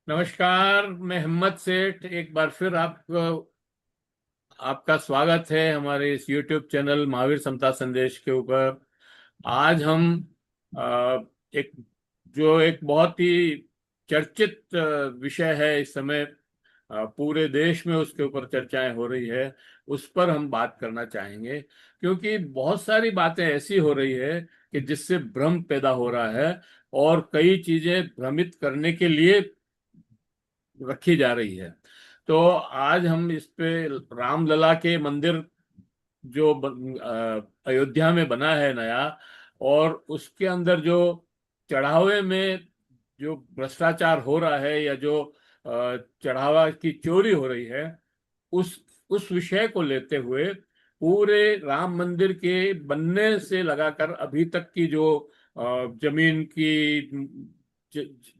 नमस्कार। मैं हिम्मत सेठ एक बार फिर आपका स्वागत है हमारे इस YouTube चैनल महावीर समता संदेश के ऊपर। आज हम अ, एक एक बहुत ही चर्चित विषय है इस समय। पूरे देश में उसके ऊपर चर्चाएं हो रही है। उस पर हम बात करना चाहेंगे क्योंकि बहुत सारी बातें ऐसी हो रही है कि जिससे भ्रम पैदा हो रहा है और कई चीजें भ्रमित करने के लिए रखी जा रही है। तो आज हम इस पे रामलला के मंदिर अयोध्या में बना है नया, और उसके अंदर जो चढ़ावे में जो भ्रष्टाचार हो रहा है या जो चढ़ावा की चोरी हो रही है, उस उस विषय को लेते हुए पूरे राम मंदिर के बनने से लगाकर अभी तक की जो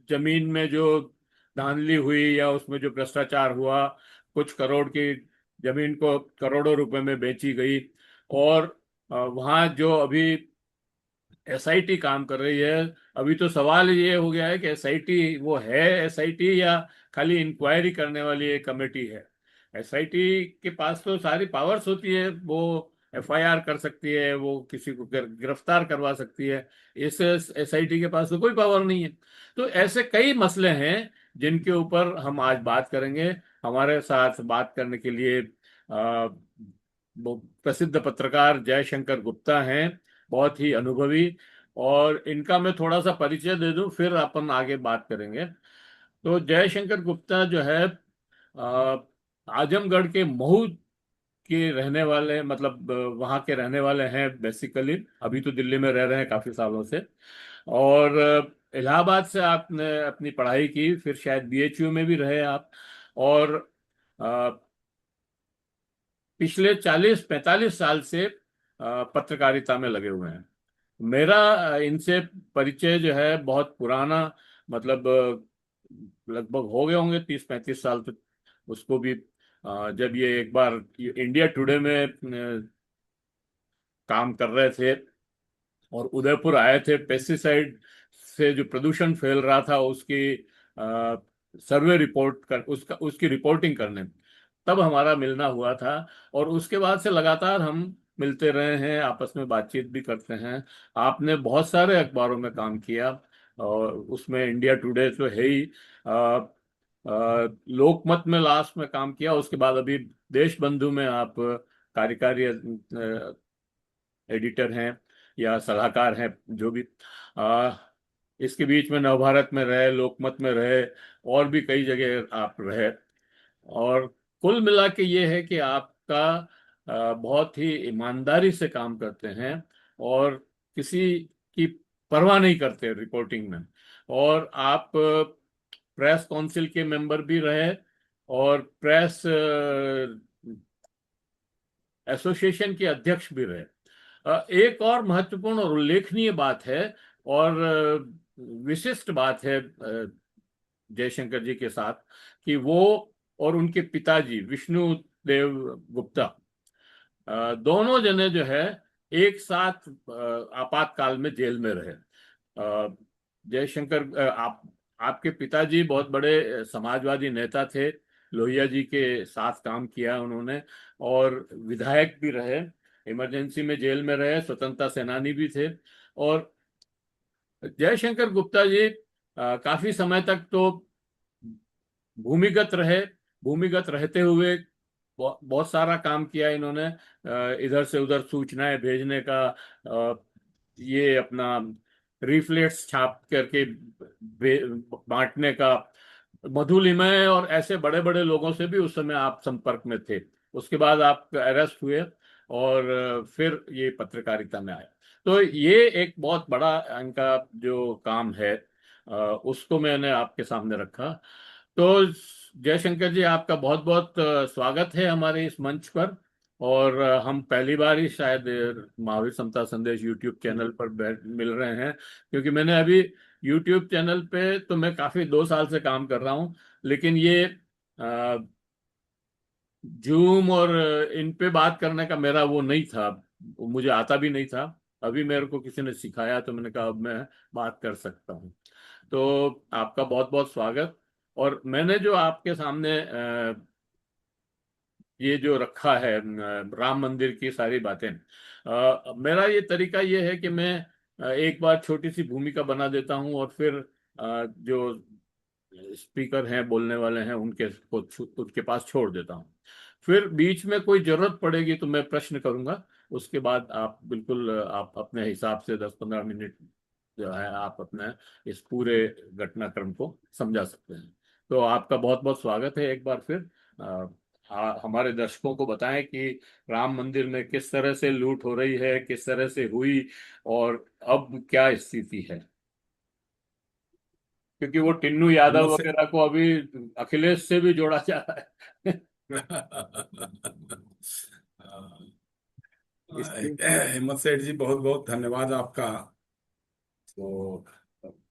जमीन में जो धांधली हुई या उसमें जो भ्रष्टाचार हुआ, कुछ करोड़ की जमीन को करोड़ों रुपए में बेची गई। और वहाँ जो अभी एसआईटी काम कर रही है, अभी तो सवाल ये हो गया है कि एसआईटी वो है एसआईटी या खाली इंक्वायरी करने वाली एक कमेटी है। एसआईटी के पास तो सारी पावर्स होती है, वो एफआईआर कर सकती है, वो किसी को गिरफ्तार करवा सकती है। इस एसआईटी के पास तो कोई पावर नहीं है। तो ऐसे कई मसले हैं जिनके ऊपर हम आज बात करेंगे। हमारे साथ बात करने के लिए वो प्रसिद्ध पत्रकार जयशंकर गुप्ता हैं, बहुत ही अनुभवी। और इनका मैं थोड़ा सा परिचय दे दूं, फिर अपन आगे बात करेंगे। तो जयशंकर गुप्ता जो है आजमगढ़ के महू के रहने वाले, मतलब वहाँ के रहने वाले हैं बेसिकली। अभी तो दिल्ली में रह रहे हैं काफी सालों से। और इलाहाबाद से आपने अपनी पढ़ाई की, फिर शायद बीएचयू में भी रहे आप। और अ, पिछले 40-45 साल से पत्रकारिता में लगे हुए हैं। मेरा इनसे परिचय जो है बहुत पुराना, मतलब लगभग हो गए होंगे 30-35 साल तक। उसको भी जब ये एक बार ये इंडिया टुडे में काम कर रहे थे और उदयपुर आए थे, पेस्टिसाइड से जो प्रदूषण फैल रहा था उसकी सर्वे रिपोर्ट कर उसका उसकी रिपोर्टिंग करने, तब हमारा मिलना हुआ था। और उसके बाद से लगातार हम मिलते रहे हैं, आपस में बातचीत भी करते हैं। आपने बहुत सारे अखबारों में काम किया, और उसमें इंडिया टुडे तो है ही। लोकमत में लास्ट में काम किया, उसके बाद अभी देश बंधु में आप कार्यकारी एडिटर हैं या सलाहकार हैं, जो भी। आ, इसके बीच में नवभारत में रहे, लोकमत में रहे, और भी कई जगह आप रहे। और कुल मिला के ये है कि आपका बहुत ही ईमानदारी से काम करते हैं, और किसी की परवाह नहीं करते रिपोर्टिंग में। और आप प्रेस काउंसिल के मेंबर भी रहे, और प्रेस एसोसिएशन के अध्यक्ष भी रहे। एक और महत्वपूर्ण और उल्लेखनीय बात है, और विशिष्ट बात है जयशंकर जी के साथ, कि वो और उनके पिताजी विष्णु देव गुप्ता, दोनों जने जो है एक साथ आपातकाल में जेल में रहे। जयशंकर आपके पिताजी बहुत बड़े समाजवादी नेता थे, लोहिया जी के साथ काम किया उन्होंने, और विधायक भी रहे, इमरजेंसी में जेल में रहे, स्वतंत्रता सेनानी भी थे। और जयशंकर गुप्ता जी काफी समय तक तो भूमिगत रहे। भूमिगत रहते हुए बहुत सारा काम किया इन्होंने, इधर से उधर सूचनाएं भेजने का, ये अपना रीफ्लेक्स छाप करके बांटने का। मधुलिमय और ऐसे बड़े बड़े लोगों से भी उस समय आप संपर्क में थे। उसके बाद आप अरेस्ट हुए, और फिर ये पत्रकारिता में आए। तो ये एक बहुत बड़ा इनका जो काम है, उसको मैंने आपके सामने रखा। तो जयशंकर जी, आपका बहुत बहुत स्वागत है हमारे इस मंच पर। और हम पहली बार ही शायद महावीर समता संदेश यूट्यूब चैनल पर मिल रहे हैं, क्योंकि मैंने अभी यूट्यूब चैनल पे तो मैं काफी 2 साल से काम कर रहा हूँ, लेकिन ये जूम और इन पे बात करने का मेरा वो नहीं था, वो मुझे आता भी नहीं था। अभी मेरे को किसी ने सिखाया तो मैंने कहा अब मैं बात कर सकता हूँ। तो आपका बहुत बहुत स्वागत। और मैंने जो आपके सामने ये जो रखा है राम मंदिर की सारी बातें, मेरा ये तरीका ये है कि मैं एक बार छोटी सी भूमिका बना देता हूँ और फिर जो स्पीकर हैं, बोलने वाले हैं, उनके पास छोड़ देता हूँ। फिर बीच में कोई जरूरत पड़ेगी तो मैं प्रश्न करूंगा। उसके बाद आप बिल्कुल आप अपने हिसाब से 10-15 मिनट जो है आप अपने इस पूरे घटनाक्रम को समझा सकते हैं। तो आपका बहुत बहुत स्वागत है एक बार फिर। हमारे दर्शकों को बताएं कि राम मंदिर में किस तरह से लूट हो रही है, किस तरह से हुई, और अब क्या स्थिति है। क्योंकि वो टिन्नू यादव हिम्मत से वगैरह को अभी अखिलेश से भी जोड़ा जा रहा है। इसलिए हिम्मत सेठ जी, बहुत बहुत धन्यवाद आपका। तो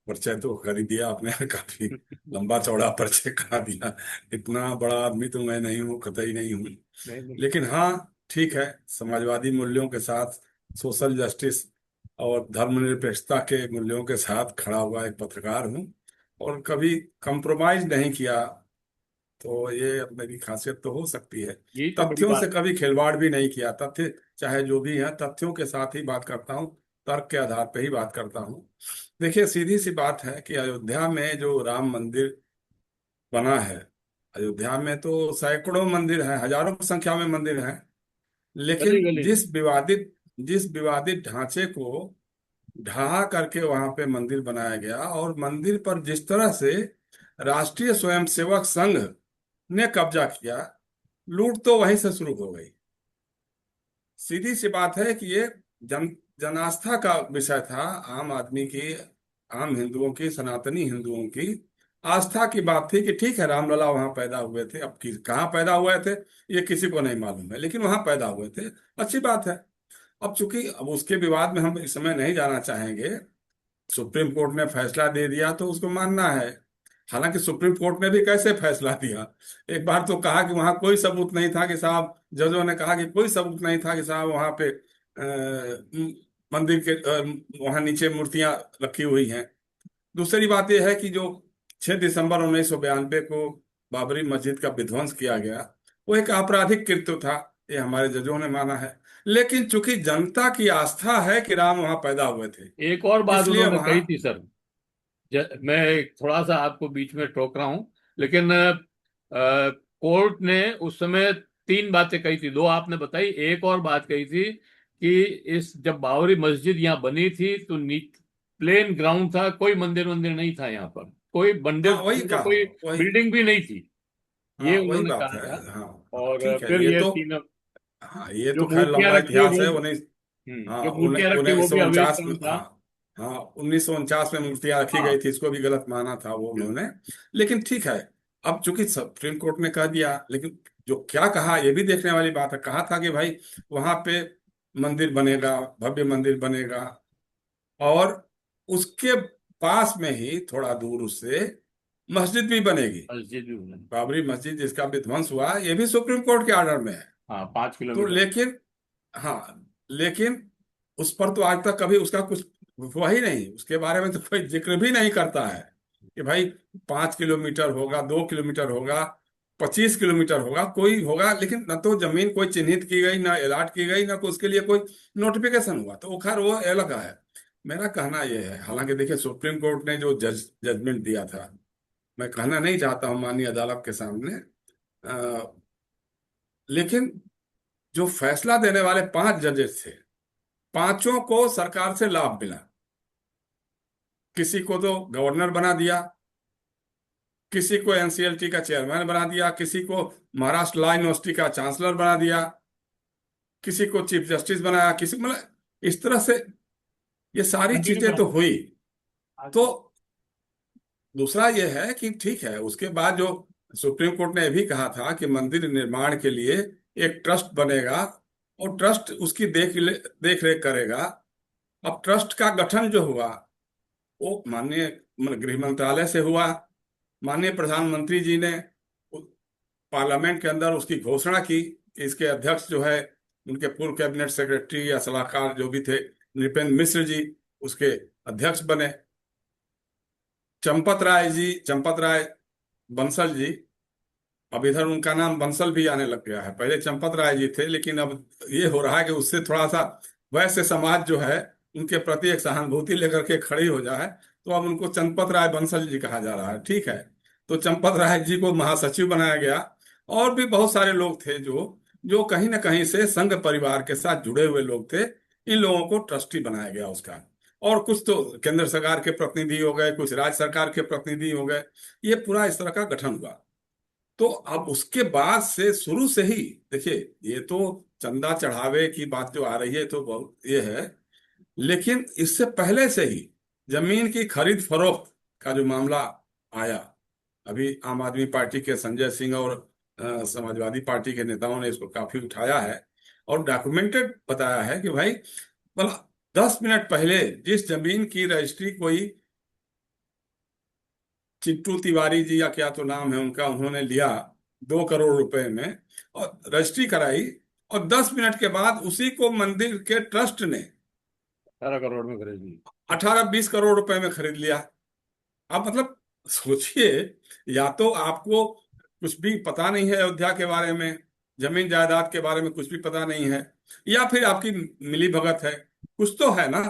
परिचय तो कर ही दिया आपने काफी लंबा चौड़ा परिचय करा दिया। इतना बड़ा आदमी तो मैं नहीं हूँ, कतई नहीं हूँ। नहीं नहीं। लेकिन हाँ, ठीक है, समाजवादी मूल्यों के साथ, सोशल जस्टिस और धर्मनिरपेक्षता के मूल्यों के साथ खड़ा हुआ एक पत्रकार हूँ, और कभी कंप्रोमाइज नहीं किया। तो ये अब मेरी खासियत तो हो सकती है। यही तो बड़ी तथ्यों से बात है। कभी खिलवाड़ भी नहीं किया। तथ्य चाहे जो भी है, तथ्यों के साथ ही बात करता हूँ, तर्क के आधार पर ही बात करता हूँ। देखिए, सीधी सी बात है कि अयोध्या में जो राम मंदिर बना है, अयोध्या में तो सैकड़ों मंदिर हैं, हजारों की संख्या में मंदिर हैं। गली लेकिन गली में। जिस विवादित ढांचे को ढहा करके वहां पे मंदिर बनाया गया, और मंदिर पर जिस तरह से राष्ट्रीय स्वयंसेवक संघ ने कब्जा किया, लूट तो वहीं से शुरू हो गई। सीधी सी बात है कि ये जन जनास्था का विषय था। आम आदमी की, आम हिंदुओं की, सनातनी हिंदुओं की आस्था की बात थी कि ठीक है, रामलला वहां पैदा हुए थे। अब कहाँ पैदा हुए थे ये किसी को नहीं मालूम है, लेकिन वहां पैदा हुए थे, अच्छी बात है। अब चूंकि अब उसके विवाद में हम इस समय नहीं जाना चाहेंगे। सुप्रीम कोर्ट ने फैसला दे दिया तो उसको मानना है। हालांकि सुप्रीम कोर्ट ने भी कैसे फैसला दिया, एक बार तो कहा कि वहां कोई सबूत नहीं था कि साहब, जजों ने कहा कि कोई सबूत नहीं था कि साहब वहां पे मंदिर के वहां नीचे मूर्तियां रखी हुई हैं। दूसरी बात यह है कि जो 6 दिसंबर 1992 को बाबरी मस्जिद का विध्वंस किया गया, वो एक आपराधिक कृत्य था, ये हमारे जजों ने माना है। लेकिन चूंकि जनता की आस्था है कि राम वहां पैदा हुए थे, एक और बात इसलिए उन्होंने वहां। कही थी सर। मैं थोड़ा सा आपको बीच में टोक रहा हूं, लेकिन कोर्ट ने उस समय 3 बातें कही थी। 2 आपने बताई, एक और बात कही थी कि इस जब बाबरी मस्जिद यहाँ बनी थी तो प्लेन ग्राउंड था, कोई मंदिर मंदिर नहीं था यहाँ पर, कोई मंदिर हाँ, वही मतलब कहा, कोई वही। बिल्डिंग भी नहीं थी। ये हाँ, वही उन्होंने बात कहा है। था। हाँ, हाँ, और ठीक है, फिर ये ये तो। तीन हाँ, ये जो तो खैर मूर्तियां लंबा रखी है इतिहास वो, है। उन्नीस हाँ, जो मूर्तियां रखी वो उन्नीस भी सौ अवैध उनचास काम था। हाँ, हाँ, 1949 में मूर्तियां रखी हाँ। गई थी, इसको भी गलत माना था वो उन्होंने। लेकिन ठीक है, अब चूंकि सुप्रीम कोर्ट ने कह दिया, लेकिन जो क्या कहा ये भी देखने वाली बात है। कहा था कि भाई वहां पे मंदिर बनेगा, भव्य मंदिर बनेगा, और उसके पास में ही थोड़ा दूर उससे मस्जिद भी बनेगी। मस्जिद भी बनी। बाबरी मस्जिद जिसका विध्वंस हुआ, ये भी सुप्रीम कोर्ट के ऑर्डर में है। हाँ, पांच तो किलोमीटर लेकिन, हाँ, लेकिन उस पर तो आज तक कभी उसका कुछ हुआ ही नहीं। उसके बारे में तो कोई जिक्र भी नहीं करता है कि भाई 5 किलोमीटर होगा, 2 किलोमीटर होगा, 25 किलोमीटर होगा, कोई होगा। लेकिन न तो जमीन कोई चिन्हित की गई, ना अलॉट की गई, ना कोई उसके लिए कोई नोटिफिकेशन हुआ। तो वो खैर वो अलग है। मेरा कहना यह है, हालांकि देखिए, सुप्रीम कोर्ट ने जो जजमेंट दिया था, मैं कहना नहीं चाहता हूँ माननीय अदालत के सामने, लेकिन जो फैसला देने वाले 5 जजेस थे, पांचों को सरकार से लाभ मिला। किसी को तो गवर्नर बना दिया, किसी को एनसीएलटी का चेयरमैन बना दिया, किसी को महाराष्ट्र लॉ यूनिवर्सिटी का चांसलर बना दिया, किसी को चीफ जस्टिस बनाया, किसी मतलब इस तरह से ये सारी कंटिन्यू चीजें करो। तो हुई। तो दूसरा ये है कि ठीक है, उसके बाद जो सुप्रीम कोर्ट ने यह भी कहा था कि मंदिर निर्माण के लिए एक ट्रस्ट बनेगा, और ट्रस्ट उसकी देख रेख करेगा। अब ट्रस्ट का गठन जो हुआ, वो माननीय गृह मंत्रालय से हुआ। माननीय प्रधानमंत्री जी ने पार्लियामेंट के अंदर उसकी घोषणा की कि इसके अध्यक्ष जो है, उनके पूर्व कैबिनेट सेक्रेटरी या सलाहकार जो भी थे, नृपेंद्र मिश्र जी, उसके अध्यक्ष बने। चंपत राय बंसल जी। अब इधर उनका नाम बंसल भी आने लग गया है। पहले चंपत राय जी थे, लेकिन अब ये हो रहा है कि उससे थोड़ा सा वैश्य समाज जो है उनके प्रति एक सहानुभूति लेकर के खड़ी हो जाए, तो अब उनको चंपत राय बंसल जी कहा जा रहा है। ठीक है। तो चंपत राय जी को महासचिव बनाया गया। और भी बहुत सारे लोग थे जो जो कहीं ना कहीं से संघ परिवार के साथ जुड़े हुए लोग थे। इन लोगों को ट्रस्टी बनाया गया उसका। और कुछ तो केंद्र सरकार के प्रतिनिधि हो गए, कुछ राज्य सरकार के प्रतिनिधि हो गए। ये पूरा इस तरह का गठन हुआ। तो अब उसके बाद से शुरू से ही देखिए, ये तो चंदा चढ़ावे की बात जो आ रही है तो बहुत ये है। लेकिन इससे पहले से ही जमीन की खरीद फरोख्त का जो मामला आया, अभी आम आदमी पार्टी के संजय सिंह और समाजवादी पार्टी के नेताओं ने इसको काफी उठाया है और डॉक्यूमेंटेड बताया है कि भाई, भला 10 मिनट पहले जिस जमीन की रजिस्ट्री कोई चिट्टू तिवारी जी या क्या तो नाम है उनका, उन्होंने लिया 2 करोड़ रुपए में और रजिस्ट्री कराई, और 10 मिनट के बाद उसी को मंदिर के ट्रस्ट ने 18 करोड़ में खरीद ली। 18-20 करोड़ रुपए में खरीद लिया। अब मतलब सोचिए, या तो आपको कुछ भी पता नहीं है अयोध्या के बारे में, जमीन जायदाद के बारे में कुछ भी पता नहीं है, या फिर आपकी मिली भगत है। कुछ तो है ना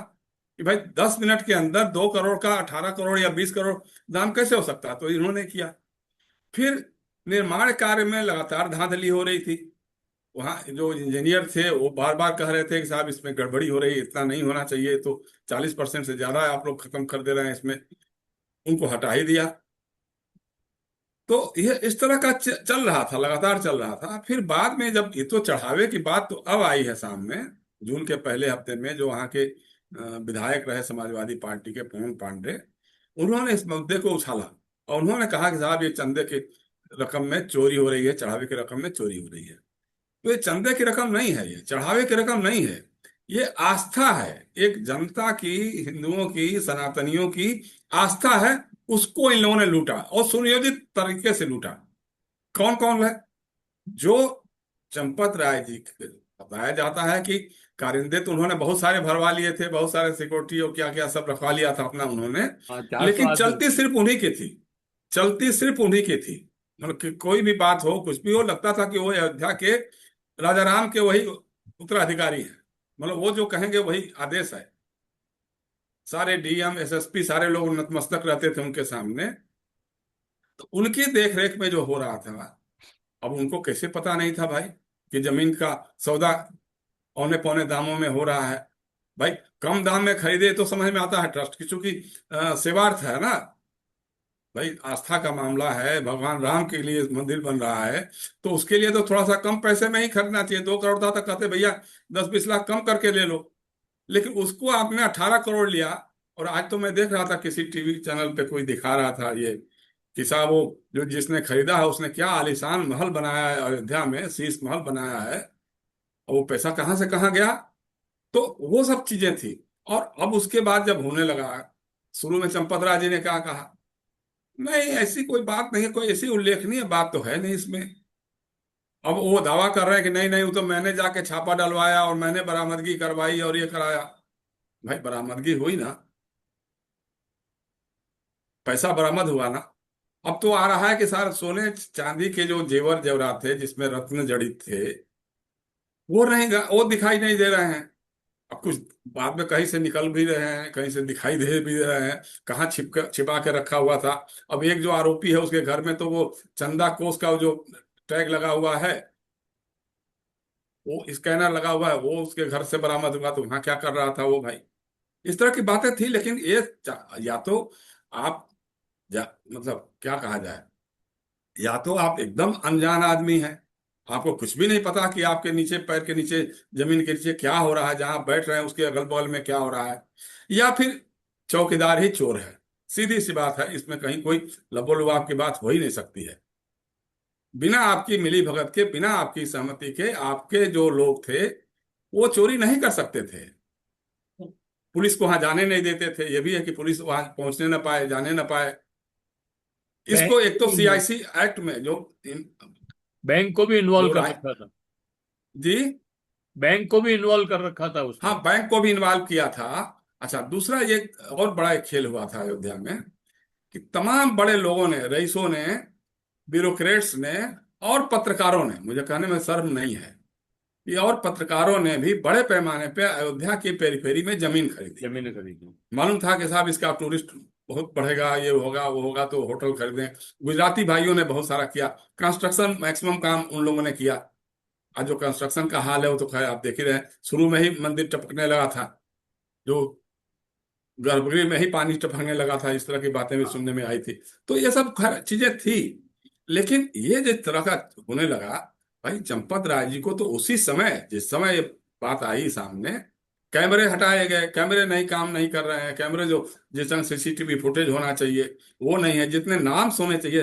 कि भाई 10 मिनट के अंदर 2 करोड़ का 18 करोड़ या 20 करोड़ दाम कैसे हो सकता है। तो इन्होंने किया। फिर निर्माण कार्य में लगातार धांधली हो रही थी। वहाँ जो इंजीनियर थे वो बार बार कह रहे थे कि साहब इसमें गड़बड़ी हो रही है, इतना नहीं होना चाहिए, तो 40% से ज्यादा आप लोग खत्म कर दे रहे हैं इसमें। उनको हटा ही दिया। तो ये इस तरह का चल रहा था, लगातार चल रहा था। फिर बाद में जब ये तो चढ़ावे की बात तो अब आई है सामने, जून के पहले हफ्ते में जो वहाँ के विधायक रहे समाजवादी पार्टी के पवन पांडे, उन्होंने इस मुद्दे को उछाला और उन्होंने कहा कि साहब ये चंदे की रकम में चोरी हो रही है, चढ़ावे की रकम में चोरी हो रही है। तो ये चंदे की रकम नहीं है, ये चढ़ावे की रकम नहीं है, ये आस्था है। एक जनता की, हिंदुओं की, सनातनियों की आस्था है। उसको इन लोगों ने लूटा और सुनियोजित तरीके से लूटा। कौन कौन है? जो चंपत राय जी बताया जाता है कि कारिंदे तो उन्होंने बहुत सारे भरवा लिए थे, बहुत सारे सिक्योरिटी और क्या क्या सब रखवा लिया था अपना उन्होंने। हाँ, 400 लेकिन आदमी। चलती सिर्फ उन्हीं की थी। चलती सिर्फ उन्हीं की थी। मतलब कि कोई भी बात हो, कुछ भी हो, लगता था कि वो अयोध्या के राजा राम के वही उत्तराधिकारी हैं। मतलब वो जो कहेंगे वही आदेश है। सारे डीएम एसएसपी सारे लोग नतमस्तक रहते थे उनके सामने। तो उनकी देख रेख में जो हो रहा था, अब उनको कैसे पता नहीं था भाई कि जमीन का सौदा औने पौने दामों में हो रहा है। भाई कम दाम में खरीदे तो समझ में आता है ट्रस्ट की, चूंकि सेवार्थ है ना। भाई आस्था का मामला है, भगवान राम के लिए मंदिर बन रहा है, तो उसके लिए तो थोड़ा सा कम पैसे में ही खरीदना चाहिए। 2 करोड़ था तो कहते भैया 10-20 लाख कम करके ले लो। लेकिन उसको आपने 18 करोड़ लिया। और आज तो मैं देख रहा था किसी टीवी चैनल पे कोई दिखा रहा था ये कि साहब वो जो जिसने खरीदा है उसने क्या आलीशान महल बनाया है अयोध्या में, शीश महल बनाया है। और वो पैसा कहाँ से कहाँ गया। तो वो सब चीजें थी। और अब उसके बाद जब होने लगा, शुरू में चंपत राय जी ने क्या कहा, नहीं ऐसी कोई बात नहीं है, कोई ऐसी उल्लेखनीय बात तो है नहीं इसमें। अब वो दावा कर रहे हैं कि नहीं नहीं, वो तो मैंने जाके छापा डलवाया और मैंने बरामदगी करवाई और ये कराया। भाई बरामदगी हुई ना, पैसा बरामद हुआ ना। अब तो आ रहा है कि सारे सोने चांदी के जो जेवर जेवरात थे जिसमें रत्न जड़ित थे, वो नहीं, वो दिखाई नहीं दे रहे हैं। अब कुछ बाद में कहीं से निकल भी रहे हैं, कहीं से दिखाई दे भी रहे हैं। कहाँ छिपा के रखा हुआ था। अब एक जो आरोपी है उसके घर में तो वो चंदा कोष का जो टैग लगा हुआ है, वो स्कैनर लगा हुआ है, वो उसके घर से बरामद हुआ। तो वहां क्या कर रहा था वो भाई। इस तरह की बातें थी। लेकिन ये या तो आप, मतलब क्या कहा जाए, या तो आप एकदम अनजान आदमी हैं, आपको कुछ भी नहीं पता कि आपके नीचे, पैर के नीचे, जमीन के नीचे क्या हो रहा है, जहां आप बैठ रहे हैं उसके अगल बगल में क्या हो रहा है। या फिर चौकीदार ही चोर है। सीधी सी बात है, इसमें कहीं कोई लबोलुआब की बात हो ही नहीं सकती है। बिना आपकी मिली भगत के, बिना आपकी सहमति के, आपके जो लोग थे वो चोरी नहीं कर सकते थे। पुलिस को वहां जाने नहीं देते थे। ये भी है कि पुलिस वहां पहुंचने ना पाए, जाने ना पाए। बैंक इसको एक तो सीआईसी एक्ट में जो बैंक को भी इन्वॉल्व जो कर राय रखा था। जी, बैंक को भी इन्वॉल्व कर रखा था हाँ उसमें। बैंक को भी इन्वॉल्व किया था। अच्छा, दूसरा ये और बड़ा एक खेल हुआ था अयोध्या में कि तमाम बड़े लोगों ने, रईसों ने ब्यूरोक्रेट्स ने और पत्रकारों ने, मुझे कहने में शर्म नहीं है, ये और पत्रकारों ने भी बड़े पैमाने पे अयोध्या की पेरीफेरी में जमीन खरीदी। जमीन खरीदी। मालूम था कि साहब इसका टूरिस्ट बहुत बढ़ेगा, ये होगा वो होगा, तो होटल खरीदें। गुजराती भाइयों ने बहुत सारा किया, कंस्ट्रक्शन मैक्सिमम काम उन लोगों ने किया। आज जो कंस्ट्रक्शन का हाल है वो तो खैर आप देख ही रहे हैं, शुरू में ही मंदिर टपकने लगा था, जो गर्भगृह में ही पानी टपकने लगा था, इस तरह की बातें भी सुनने में आई थी। तो ये सब खैर चीजें थी, लेकिन ये जिस तरह का होने लगा, भाई चंपत राय जी को तो उसी समय, जिस समय ये बात आई सामने, कैमरे हटाए गए, कैमरे नहीं काम नहीं कर रहे हैं, कैमरे जो जिस तरह सीसीटीवी फुटेज होना चाहिए वो नहीं है, जितने नाम होने चाहिए।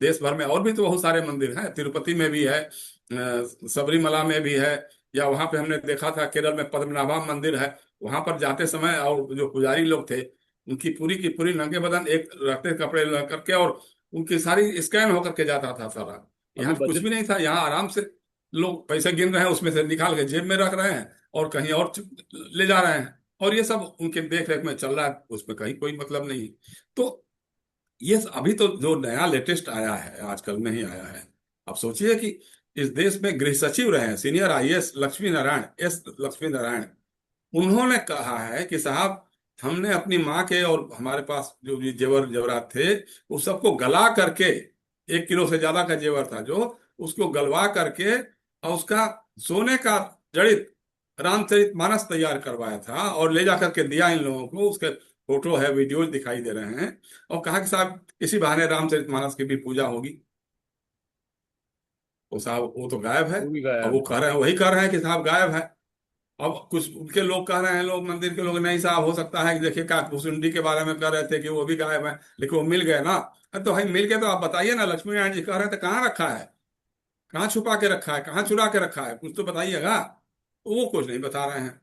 देश भर में और भी तो बहुत सारे मंदिर हैं, तिरुपति में भी है, सबरीमला में भी है, या वहां पे हमने देखा था केरल में पद्मनाभा मंदिर है, वहां पर जाते समय और जो पुजारी लोग थे उनकी पूरी की पूरी नंगे बदन एक रहते कपड़े लगा करके, और उनकी सारी स्कैन होकर के जाता था सारा। अभी यहाँ तो कुछ बजट। भी नहीं था, यहाँ आराम से लोग पैसे गिन रहे हैं, उसमें से निकाल के जेब में रख रहे हैं और कहीं और ले जा रहे हैं, और ये सब उनके देख रेख में चल रहा है, उसमें कहीं कोई मतलब नहीं। तो ये अभी तो जो नया लेटेस्ट आया है, आजकल में ही आया है। अब सोचिए कि इस देश में गृह सचिव रहे हैं senior IAS Lakshmi Narayan, S Lakshmi Narayan, उन्होंने कहा है कि साहब हमने अपनी माँ के और हमारे पास जो भी जेवर जेवरात थे वो सबको गला करके, 1 किलो से ज्यादा का जेवर था जो, उसको गलवा करके और उसका सोने का जड़ित रामचरितमानस तैयार करवाया था और ले जा करके दिया इन लोगों को। उसके फोटो है, वीडियोज दिखाई दे रहे हैं, और कहा कि साहब इसी बहाने रामचरितमानस की भी पूजा होगी। वो साहब वो तो गायब है। वो भी अब वो गायब। कह रहे हैं, वही कह रहे हैं कि साहब गायब है। अब कुछ उनके लोग कह रहे हैं, लोग मंदिर के लोग, नहीं साहब हो सकता है कि देखिए काकभूसुंडी के बारे में कह रहे थे कि वो भी गायब है, लेकिन वो मिल गए ना। अरे तो भाई मिल गए तो आप बताइए ना, लक्ष्मी नारायण जी कह रहे थे कहाँ रखा है, कहाँ छुपा के रखा है, कहाँ चुरा के रखा है, कुछ तो बताइएगा। वो कुछ नहीं बता रहे हैं।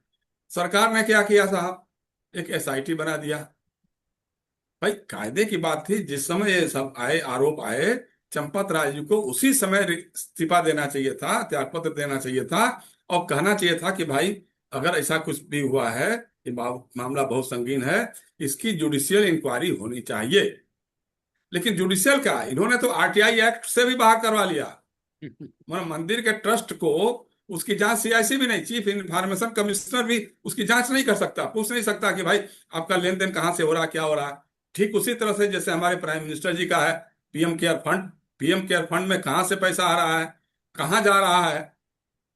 सरकार ने क्या किया साहब, एक एसआईटी बना दिया। भाई कायदे की बात थी, जिस समय ये सब आए आरोप आए, चंपत राय जी को उसी समय इस्तीफा देना चाहिए था, त्यागपत्र देना चाहिए था, और कहना चाहिए था कि भाई अगर ऐसा कुछ भी हुआ है, ये मामला बहुत संगीन है, इसकी जुडिशियल इंक्वायरी होनी चाहिए। लेकिन जुडिशियल क्या, इन्होंने तो आरटीआई एक्ट से भी बाहर करवा लिया। मतलब मंदिर के ट्रस्ट को, उसकी जांच सीआईसी भी नहीं, चीफ इंफॉर्मेशन कमिश्नर भी उसकी जांच नहीं कर सकता, पूछ नहीं सकता कि भाई आपका लेन देन कहाँ से हो रहा है, क्या हो रहा है। ठीक उसी तरह से जैसे हमारे प्राइम मिनिस्टर जी का है PM care fund, PM care fund में कहाँ से पैसा आ रहा है, कहाँ जा रहा है।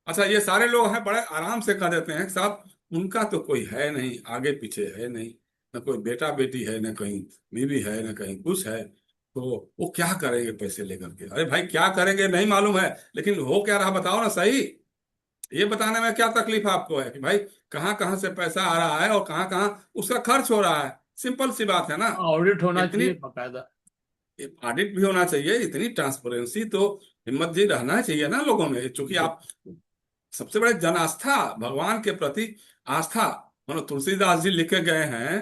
अच्छा ये सारे लोग हैं बड़े आराम से कह देते हैं कि साहब उनका तो कोई है नहीं, आगे पीछे है नहीं, न कोई बेटा बेटी है, न कहीं बीवी है, न कहीं कुछ है, तो वो क्या करेंगे पैसे लेकर के। अरे भाई क्या करेंगे नहीं मालूम है, लेकिन हो क्या रहा बताओ ना सही। ये बताने में क्या तकलीफ आपको है कि भाई कहाँ कहाँ से पैसा आ रहा है और कहाँ कहाँ उसका खर्च हो रहा है। सिंपल सी बात है ना। ऑडिट होना इतनी चाहिए बाकायदा। ऑडिट भी होना चाहिए, इतनी ट्रांसपेरेंसी तो हिम्मत जी रहना चाहिए ना लोगों में, चूंकि आप सबसे बड़े जन आस्था, भगवान के प्रति आस्था। मानो तुलसीदास जी लिखे गए हैं,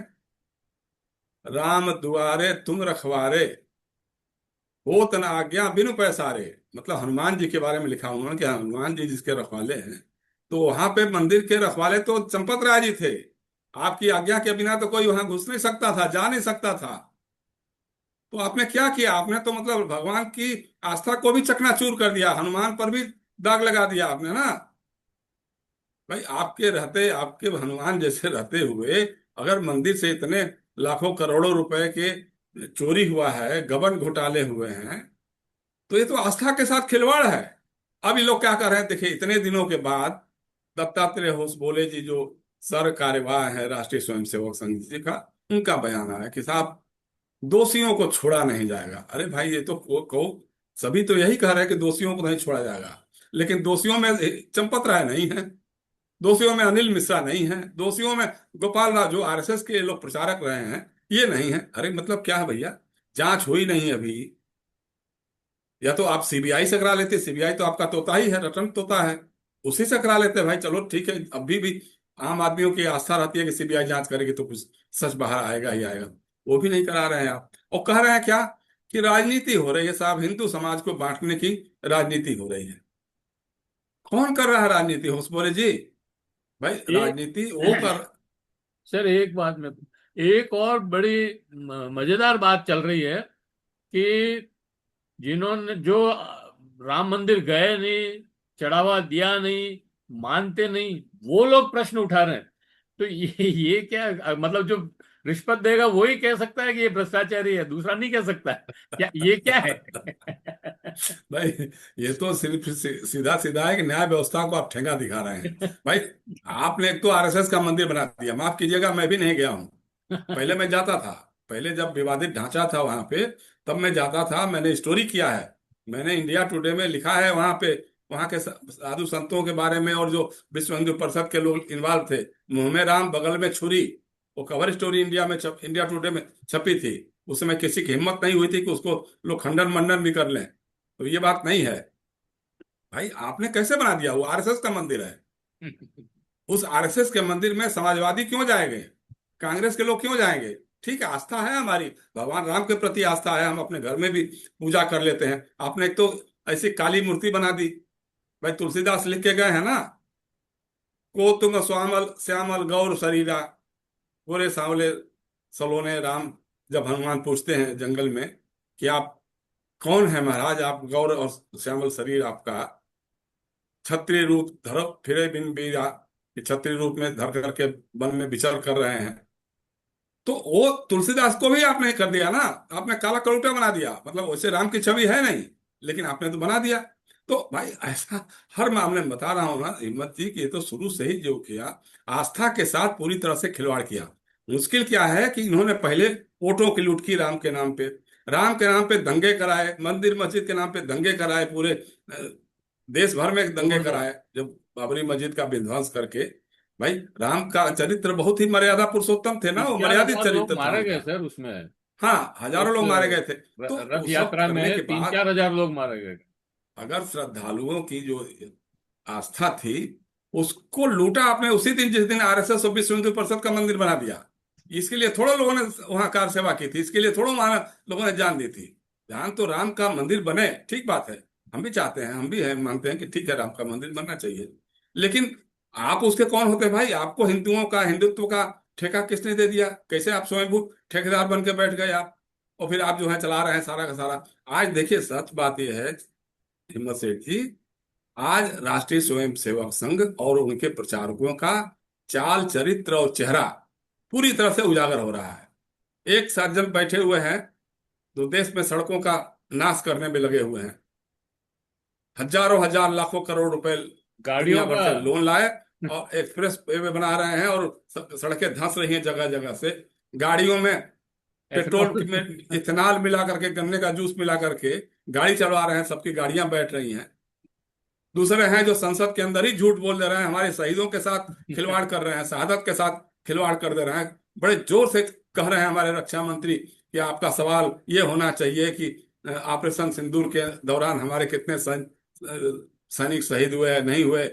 राम दुआरे तुम रखवारे, होत न आज्ञा बिनु पैसारे। मतलब हनुमान जी के बारे में लिखा उन्होंने कि हनुमान जी जिसके रखवाले हैं, तो वहां पे मंदिर के रखवाले तो चंपत राय जी थे। आपकी आज्ञा के बिना तो कोई वहां घुस नहीं सकता था, जा नहीं सकता था। तो आपने क्या किया, आपने तो मतलब भगवान की आस्था को भी चकनाचूर कर दिया, हनुमान पर भी दाग लगा दिया आपने ना। भाई आपके रहते, आपके हनुमान जैसे रहते हुए अगर मंदिर से इतने लाखों करोड़ों रुपए के चोरी हुआ है, गबन घोटाले हुए हैं, तो ये तो आस्था के साथ खिलवाड़ है। अब ये लोग क्या कर रहे हैं, देखिए इतने दिनों के बाद दत्तात्रेय होस बोले जी, जो सर कार्यवाह है राष्ट्रीय स्वयंसेवक संघ जी का, उनका बयान आया कि साहब दोषियों को छोड़ा नहीं जाएगा। अरे भाई ये तो को सभी तो यही कह रहे हैं कि दोषियों को नहीं छोड़ा जाएगा, लेकिन दोषियों में चंपत राय नहीं है, दोषियों में अनिल मिश्रा नहीं है, दोषियों में गोपाल राव जो आरएसएस के लोग प्रचारक रहे हैं ये नहीं है। अरे मतलब क्या है भैया, जांच हुई नहीं अभी, या तो आप सीबीआई से करा लेते, सीबीआई तो आपका तोता ही है, रटन तोता है, उसी से करा लेते भाई, चलो ठीक है। अभी भी आम आदमियों की आस्था रहती है कि सीबीआई जांच करेगी तो कुछ सच बाहर आएगा ही आएगा। वो भी नहीं करा रहे हैं आप, और कह रहे हैं क्या कि राजनीति हो रही है साहब, हिंदू समाज को बांटने की राजनीति हो रही है। कौन कर रहा है राजनीति, होश बोले जी। भाई एक राजनीति वो कर। सर एक बात में, एक और बड़ी मजेदार बात चल रही है कि जिन्होंने जो राम मंदिर गए नहीं, चढ़ावा दिया नहीं, मानते नहीं, वो लोग प्रश्न उठा रहे हैं। तो ये क्या, मतलब जो रिश्वत देगा वही कह सकता है कि ये भ्रष्टाचारी है, दूसरा नहीं कह सकता है। क्या ये क्या है? भाई ये तो सिर्फ सीधा सीधा है कि न्याय व्यवस्था को आप ठेंगा दिखा रहे हैं। भाई आपने एक तो आरएसएस का मंदिर बना दिया, माफ कीजिएगा मैं भी नहीं गया हूँ। पहले मैं जाता था, पहले जब विवादित ढांचा था वहां पे, तब मैं जाता था, मैंने स्टोरी किया है, मैंने इंडिया टुडे में लिखा है वहां पे, वहां के साधु संतों के बारे में, और जो विश्व हिंदू परिषद के लोग इन्वॉल्व थे। मुंह में राम बगल में छुरी, वो कवर स्टोरी इंडिया टुडे में छपी थी। उस समय किसी की हिम्मत नहीं हुई थी कि उसको लोग खंडन मंडन भी कर लें। तो ये बात नहीं है। भाई आपने कैसे बना दिया, वो आरएसएस का मंदिर है। उस आरएसएस के मंदिर में समाजवादी क्यों जाएंगे, कांग्रेस के लोग क्यों जाएंगे? ठीक है, आस्था है हमारी, भगवान राम के प्रति आस्था है, हम अपने घर में भी पूजा कर लेते हैं। आपने एक तो ऐसी काली मूर्ति बना दी। भाई तुलसीदास लिख के गए हैं ना, को तुम श्यामल श्यामल गौर शरीरा, गोरे सांवले सलोने राम। जब हनुमान पूछते हैं जंगल में कि आप कौन है महाराज, आप गौर और श्यामल शरीर आपका, क्षत्रिय रूप धर फिरे बिन बीरा, कि क्षत्रिय रूप में धर करके वन में विचर कर रहे हैं। तो वो तुलसीदास को भी आपने कर दिया ना, आपने काला कलूटा बना दिया। मतलब वैसे राम की छवि है नहीं, लेकिन आपने तो बना दिया। तो भाई ऐसा हर मामले में बता रहा हूं ना हिम्मत जी, कि ये तो शुरू से ही जो किया, आस्था के साथ पूरी तरह से खिलवाड़ किया। मुश्किल क्या है कि इन्होंने पहले वोटों की लूट की राम के नाम पे, राम के नाम पे दंगे कराए, मंदिर मस्जिद के नाम पे दंगे कराए, पूरे देश भर में दंगे दोनों। कराए जब बाबरी मस्जिद का विध्वंस करके। भाई राम का चरित्र बहुत ही मर्यादा पुरुषोत्तम थे ना, तीन वो चार मर्यादित हजार लोग चरित्र था मारे गए उनका। सर उसमें। हाँ, हजारों उस लोग मारे गए थे। तो रथ वो सब यात्रा करने में के तीन बाद, चार हजार लोग मारे गए। अगर श्रद्धालुओं की जो आस्था थी, उसको लूटा आपने उसी दिन जिस दिन आरएसएस और विश्व हिंदू परिषद का मंदिर बना दिया। इसके लिए थोड़ा लोगों ने वहां कार सेवा की थी, इसके लिए थोड़ा वहां लोगों ने जान दी थी। जान तो राम का मंदिर बने, ठीक बात है, हम भी चाहते हैं, हम भी है मानते हैं कि ठीक है राम का मंदिर बनना चाहिए। लेकिन आप उसके कौन होते हैं भाई? आपको हिंदुओं का हिंदुत्व का ठेका किसने दे दिया? कैसे आप स्वयंभू ठेकेदार बन के बैठ गए आप, और फिर आप जो है चला रहे हैं सारा का सारा। आज देखिए सच बात यह है हिम्मत सेठ जी, आज राष्ट्रीय स्वयंसेवक संघ और उनके प्रचारकों का चाल चरित्र और चेहरा पूरी तरह से उजागर हो रहा है। एक सज्जन बैठे हुए हैं जो देश में सड़कों का नाश करने में लगे हुए हैं, हजारों हजार लाखों करोड़ रुपए गाड़ियों दुनिया भर का। से लोन लाए, और एक्सप्रेस वे बना रहे हैं, और सड़कें धंस रही हैं जगह जगह से। गाड़ियों में पेट्रोल एथेनॉल। में इथेनॉल मिला करके, गन्ने का जूस मिला करके गाड़ी चलवा रहे हैं, सबकी गाड़ियां बैठ रही हैं। दूसरे हैं जो संसद के अंदर ही झूठ बोल दे रहे हैं, हमारे शहीदों के साथ खिलवाड़ कर रहे हैं, शहादत के साथ खिलवाड़ कर दे रहे हैं। बड़े जोर से कह रहे हैं हमारे रक्षा मंत्री कि आपका सवाल ये होना चाहिए कि ऑपरेशन सिंदूर के दौरान हमारे कितने सैनिक शहीद हुए हैं, नहीं हुए।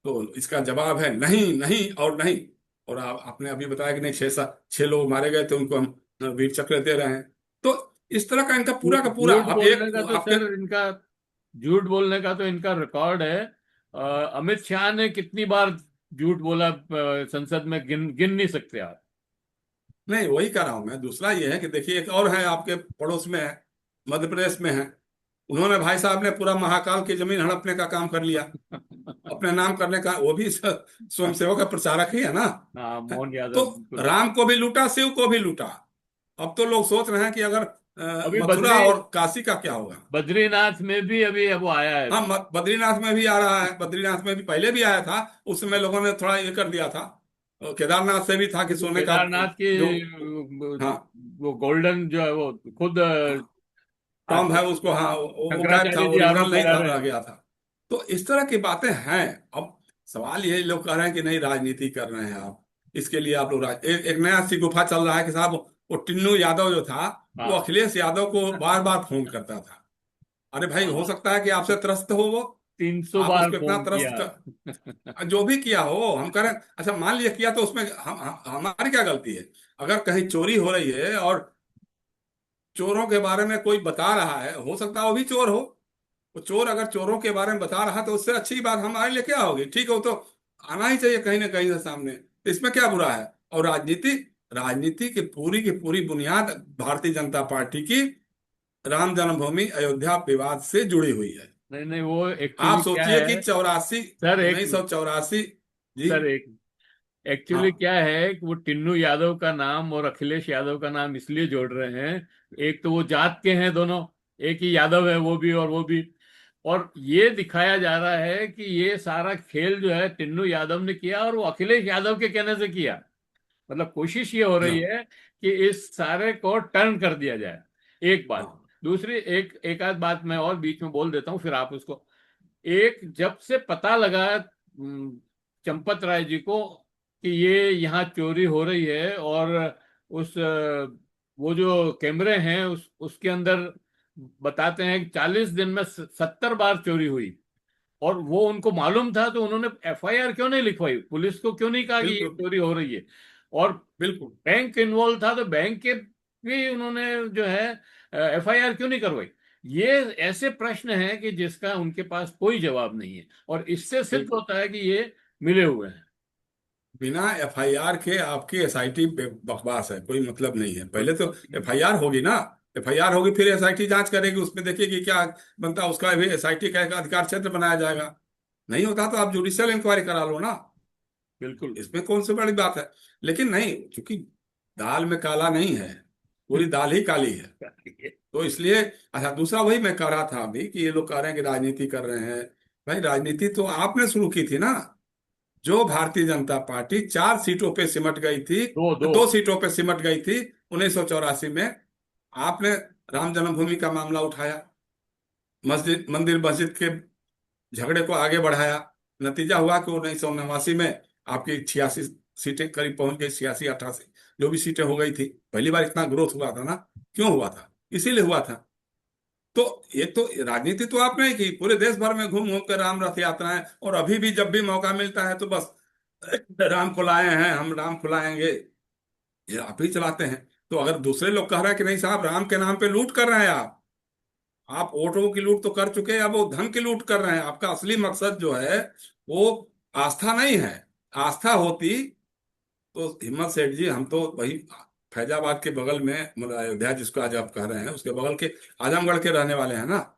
तो इसका जवाब है नहीं, नहीं और नहीं। और आप आपने अभी बताया कि नहीं, छह लोग मारे गए थे, उनको हम वीर चक्र दे रहे हैं। तो इस तरह का इनका पूरा का पूरा, झूठ अब बोलने एक का तो आपके, सर इनका, झूठ बोलने का तो इनका रिकॉर्ड है। अमित शाह ने कितनी बार झूठ बोला संसद में, गिन गिन नहीं सकते आप। नहीं वही कह रहा हूं मैं। दूसरा ये है कि देखिए, एक और है आपके पड़ोस में है, मध्य प्रदेश में है। उन्होंने, भाई साहब ने पूरा महाकाल की जमीन हड़पने का काम कर लिया, अपने नाम करने का। वो भी स्वयंसेवक का प्रचारक ही है ना। हाँ, मोहन तो यादव बिल्कुल। राम को भी लूटा, शिव को भी लूटा। अब तो लोग सोच रहे हैं कि अगर अभी मथुरा और काशी का क्या होगा। बद्रीनाथ में भी अभी वो आया है हाँ, अभी। बद्रीनाथ में भी आ रहा है, बद्रीनाथ में भी पहले भी आया था। उस समय लोगों ने थोड़ा ये कर दिया था। केदारनाथ से भी था कि अभी सोने का केदारनाथ की जो, हाँ, वो गोल्डन जो है वो खुद टॉम है उसको, हाँ वो गायब था, शंकराचार्य जी ओरिजिनल आरोप नहीं लगा था, रहे रह हैं। गया था। तो इस तरह की बातें हैं। अब सवाल ये, लोग कह रहे हैं कि नहीं राजनीति कर रहे हैं आप, इसके लिए आप लोग एक नया सी गुफा चल रहा है कि साहब, वो टिन्नू यादव जो था, वो हाँ। अखिलेश यादव को बार बार फोन करता था। अरे भाई, हो हाँ, सकता है कि आपसे त्रस्त हो वो, 300 आप बार उसको इतना फोन किया। त्रस्त कर, जो भी किया हो हम करें। अच्छा मान लिया किया, तो उसमें हमारी क्या गलती है? अगर कहीं चोरी हो रही है और चोरों के बारे में कोई बता रहा है, हो सकता है वो भी चोर हो। वो चोर अगर चोरों के बारे में बता रहा, तो उससे अच्छी बात हमारे लिए क्या होगी? ठीक है, वो तो आना ही चाहिए कहीं ना कहीं से सामने, तो इसमें क्या बुरा है? और राजनीति, राजनीति की पूरी बुनियाद भारतीय जनता पार्टी की राम जन्मभूमि अयोध्या विवाद से जुड़ी हुई है। नहीं नहीं, वो आप एक्चुअली क्या सोचिए कि है चौरासी सर, एक 1984। जी। सर एक एक्चुअली हाँ क्या है कि वो टिन्नू यादव का नाम और अखिलेश यादव का नाम इसलिए जोड़ रहे हैं, एक तो वो जात के हैं दोनों, एक ही यादव है वो भी और वो भी। और ये दिखाया जा रहा है कि ये सारा खेल जो है टिन्नू यादव ने किया और वो अखिलेश यादव के कहने से किया। मतलब कोशिश ये हो रही हाँ है कि इस सारे को टर्न कर दिया जाए। एक बात। हाँ दूसरी एक आध बात मैं और बीच में बोल देता हूँ, फिर आप उसको। एक जब से पता लगा चंपत राय जी को कि ये यहाँ चोरी हो रही है, और उस वो जो कैमरे हैं उसके अंदर बताते हैं कि 40 दिन में 70 बार चोरी हुई, और वो उनको मालूम था, तो उन्होंने एफआईआर क्यों नहीं लिखवाई, पुलिस को क्यों नहीं कहा कि ये बिल्कुल चोरी हो रही है। और बिल्कुल बैंक इन्वॉल्व था तो बैंक के भी उन्होंने जो है एफआईआर क्यों नहीं करवाई। ये ऐसे प्रश्न हैं कि जिसका उनके पास कोई जवाब नहीं है, और इससे सिद्ध बिल्कुल। होता है कि ये मिले हुए हैं। बिना एफआईआर के आपकी एसआईटी बकवास है, कोई मतलब नहीं है। पहले तो एफआईआर होगी ना, एफआईआर होगी फिर एसआईटी जांच करेगी, उसमें देखिएगी क्या बनता है, उसका भी एसआईटी का एक अधिकार क्षेत्र बनाया जाएगा। नहीं होता तो आप जुडिशियल इंक्वायरी करा लो ना, बिल्कुल। इसमें कौन सी बड़ी बात है। लेकिन नहीं, क्योंकि दाल में काला नहीं है, पूरी दाल ही काली है। तो इसलिए अच्छा, दूसरा वही मैं कह रहा था अभी कि ये लोग कह रहे हैं कि राजनीति कर रहे हैं। भाई राजनीति तो आपने शुरू की थी ना। जो भारतीय जनता पार्टी 4 सीटों पे सिमट गई थी, दो दो 2 सीटों पे सिमट गई थी 1984 में, आपने राम जन्मभूमि का मामला उठाया, मस्जिद मंदिर मस्जिद के झगड़े को आगे बढ़ाया। नतीजा हुआ कि 1989 में आपकी 86 सीटें करीब पहुंच गई, 86 88 जो भी सीटें हो गई थी। पहली बार इतना ग्रोथ हुआ था ना। क्यों हुआ था? इसीलिए हुआ था। तो ये तो राजनीति तो आपने ही की, पूरे देश भर में घूम घूम कर राम रथ यात्राएं, और अभी भी जब भी मौका मिलता है तो बस राम को लाए हैं, हम राम को लाएंगे, ये आप ही चलाते हैं। तो अगर दूसरे लोग कह रहे हैं कि नहीं साहब, राम के नाम पे लूट कर रहे हैं आप वोटों की लूट तो कर चुके हैं, अब वो धन की लूट कर रहे हैं। आपका असली मकसद जो है वो आस्था नहीं है। आस्था होती तो हिम्मत सेठ जी, हम तो वही फैजाबाद के बगल में, मतलब अयोध्या जिसको आज आप कह रहे हैं, उसके बगल के आजमगढ़ के रहने वाले हैं ना।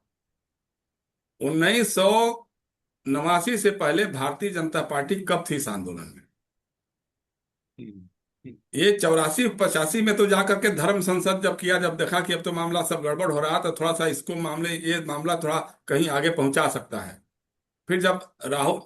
1989 से पहले भारतीय जनता पार्टी कब थी इस आंदोलन में? ये 84 85 में तो जाकर के धर्म संसद जब किया, जब देखा कि अब तो मामला सब गड़बड़ हो रहा, तो थोड़ा सा इसको मामले ये मामला थोड़ा कहीं आगे पहुंचा सकता है। फिर जब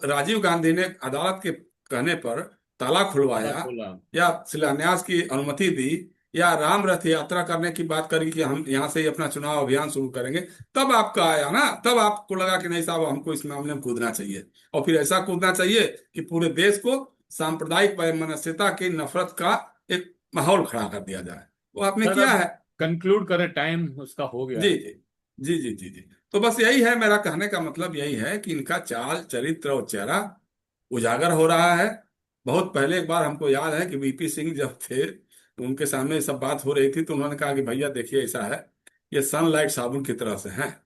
राजीव गांधी ने अदालत के कहने पर ताला ताला खुलवाया, खोला। या शिलान्यास की अनुमति दी, या राम रथ यात्रा करने की बात करी कि हम यहाँ से ही अपना चुनाव अभियान शुरू करेंगे, तब आपका आया ना, तब आपको लगा कि नहीं साहब, हमको इस मामले में कूदना चाहिए। और फिर ऐसा कूदना चाहिए कि पूरे देश को सांप्रदायिक वैमनस्यता की नफरत का एक माहौल खड़ा कर दिया जाए। वो आपने सर किया अब है। कंक्लूड करें, टाइम उसका हो गया जी है। जी जी जी जी जी। तो बस यही है, मेरा कहने का मतलब यही है कि इनका चाल चरित्र और चेहरा उजागर हो रहा है। बहुत पहले एक बार हमको याद है कि वीपी सिंह जब थे तो उनके सामने ये सब बात हो रही थी, तो उन्होंने कहा कि भैया देखिए ऐसा है, ये सनलाइट साबुन की तरह से है,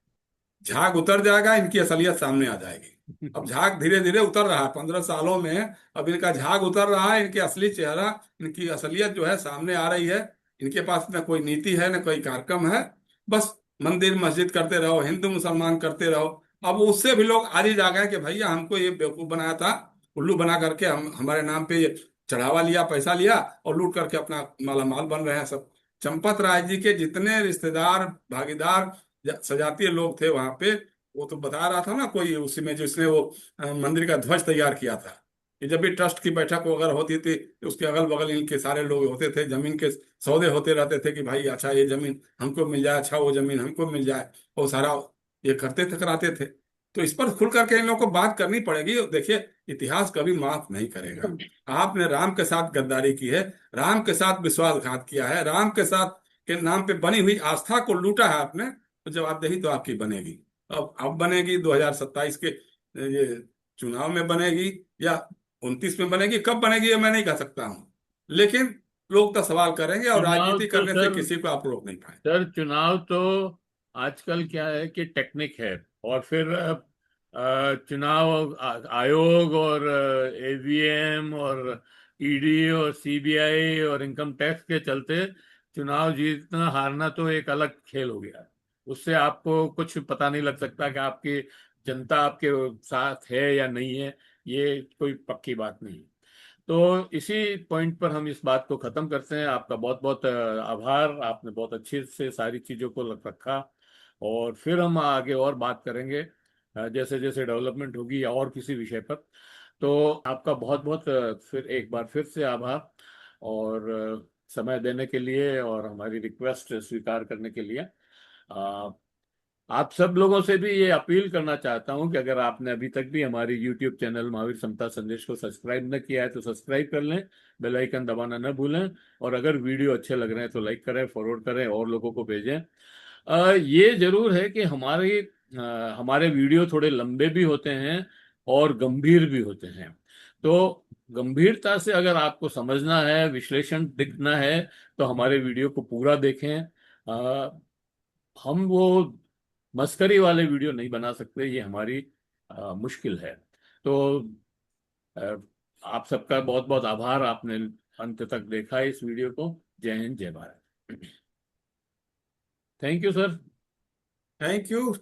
झाग उतर जाएगा, इनकी असलियत सामने आ जाएगी। अब झाग धीरे धीरे उतर रहा है 15 सालों में। अब इनका झाग उतर रहा है, इनकी असली चेहरा, इनकी असलियत जो है सामने आ रही है। इनके पास न कोई नीति है, न कोई कार्यक्रम है। बस मंदिर मस्जिद करते रहो, हिंदू मुसलमान करते रहो। अब उससे भी लोग आज ही जा गए कि भैया हमको ये बेवकूफ बनाया था, उल्लू बना करके हम हमारे नाम पे ये चढ़ावा लिया, पैसा लिया, और लूट करके अपना माला माल बन रहे हैं सब। चंपत राय जी के जितने रिश्तेदार, भागीदार, सजातीय लोग थे वहां पे, वो तो बता रहा था ना कोई उसी में, जिसने वो मंदिर का ध्वज तैयार किया था, कि जब भी ट्रस्ट की बैठक अगर होती थी तो उसके अगल बगल इनके सारे लोग होते थे, जमीन के सौदे होते रहते थे कि भाई अच्छा ये जमीन हमको मिल जाए, अच्छा वो जमीन हमको मिल जाए, वो सारा ये करते थे, कराते थे। तो इस पर खुल करके इन लोगों को बात करनी पड़ेगी। और देखिए, इतिहास कभी माफ नहीं करेगा। आपने राम के साथ गद्दारी की है, राम के साथ विश्वासघात किया है, राम के साथ के नाम पे बनी हुई आस्था को लूटा है आपने, तो जवाबदेही तो आपकी बनेगी। अब बनेगी 2027 के ये चुनाव में बनेगी, या 29 में बनेगी, कब बनेगी ये मैं नहीं कह सकता हूँ। लेकिन लोग तो सवाल करेंगे, और चुनाव राजनीति तो करने से सर किसी को आप रोक नहीं पाए। चुनाव तो आजकल क्या है कि टेक्निक है, और फिर चुनाव आयोग और ईवीएम और ईडी और सीबीआई और इनकम टैक्स के चलते चुनाव जीतना हारना तो एक अलग खेल हो गया। उससे आपको कुछ पता नहीं लग सकता कि आपकी जनता आपके साथ है या नहीं है। ये कोई पक्की बात नहीं। तो इसी पॉइंट पर हम इस बात को खत्म करते हैं। आपका बहुत बहुत आभार, आपने बहुत अच्छे से सारी चीजों को रखा। और फिर हम आगे और बात करेंगे जैसे जैसे डेवलपमेंट होगी या और किसी विषय पर। तो आपका बहुत बहुत फिर एक बार फिर से आभार, और समय देने के लिए और हमारी रिक्वेस्ट स्वीकार करने के लिए। आप सब लोगों से भी ये अपील करना चाहता हूं कि अगर आपने अभी तक भी हमारी यूट्यूब चैनल महावीर समता संदेश को सब्सक्राइब न किया है तो सब्सक्राइब कर लें, बेल आइकन दबाना न भूलें। और अगर वीडियो अच्छे लग रहे हैं तो लाइक करें, फॉरवर्ड करें और लोगों को भेजें। ये जरूर है कि हमारे वीडियो थोड़े लंबे भी होते हैं और गंभीर भी होते हैं। तो गंभीरता से अगर आपको समझना है, विश्लेषण दिखना है, तो हमारे वीडियो को पूरा देखें। हम वो मस्करी वाले वीडियो नहीं बना सकते, ये हमारी मुश्किल है। तो अ, आप सबका बहुत बहुत आभार, आपने अंत तक देखा इस वीडियो को। जय हिंद, जय Bharat. Thank you sir. Thank you.